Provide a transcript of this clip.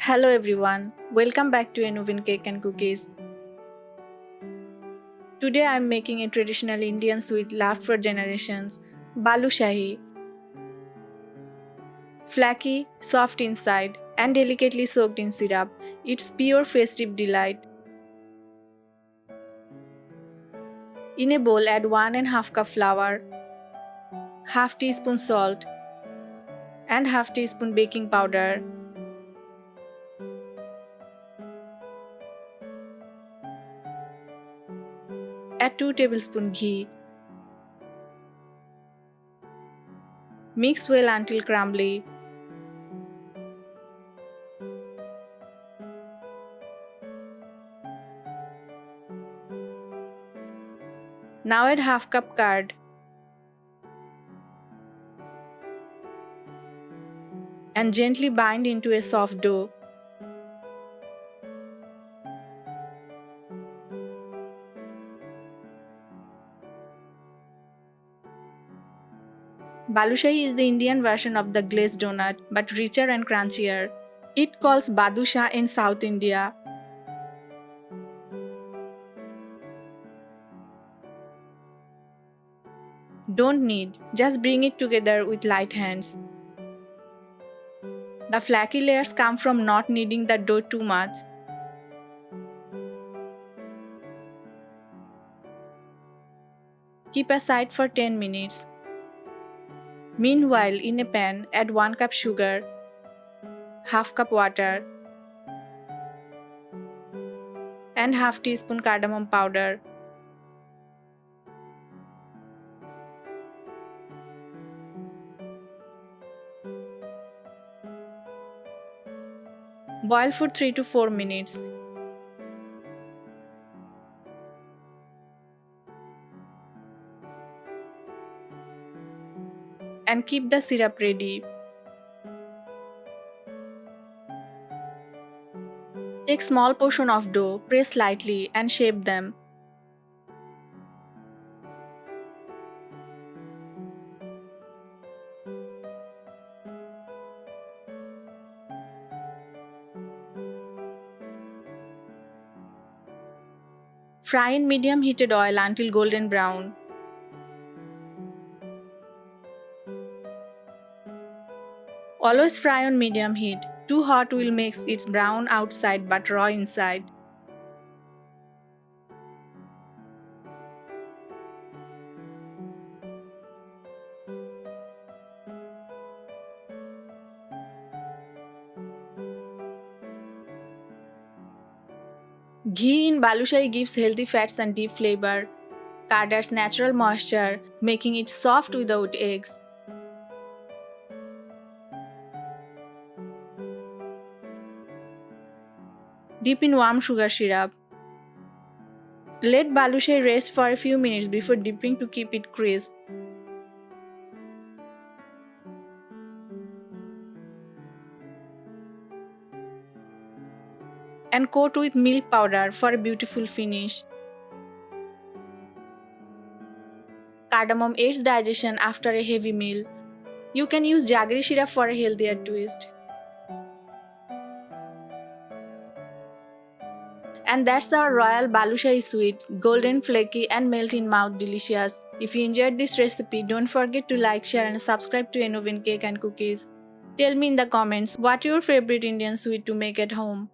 Hello everyone, welcome back to Enovin Cake and Cookies. Today I am making a traditional Indian sweet loved for generations, Balushahi. Flaky, soft inside, and delicately soaked in syrup, it's pure festive delight. In a bowl add 1½ cup flour, half teaspoon salt, and half teaspoon baking powder. Add 2 tablespoons ghee. Mix well until crumbly. Now add half cup curd and gently bind into a soft dough. Balushai is the Indian version of the glazed donut, but richer and crunchier. It calls Badusha in South India. Don't knead, just bring it together with light hands. The flaky layers come from not kneading the dough too much. Keep aside for 10 minutes. Meanwhile, in a pan, add 1 cup sugar, half cup water, and half teaspoon cardamom powder. Boil for 3 to 4 minutes. And keep the syrup ready. Take small portion of dough, press lightly and shape them. Fry in medium heated oil until golden brown. Always fry on medium heat. Too hot will make it brown outside but raw inside. Ghee in Balushai gives healthy fats and deep flavor. Curd adds natural moisture, making it soft without eggs. Dip in warm sugar syrup. Let Balushai rest for a few minutes before dipping to keep it crisp. And coat with milk powder for a beautiful finish. Cardamom aids digestion after a heavy meal. You can use jaggery syrup for a healthier twist. And that's our royal Balushahi sweet, golden, flaky and melt in mouth delicious. If you enjoyed this recipe, don't forget to like, share and subscribe to Enovin Cake and Cookies. Tell me in the comments what your favorite Indian sweet to make at home.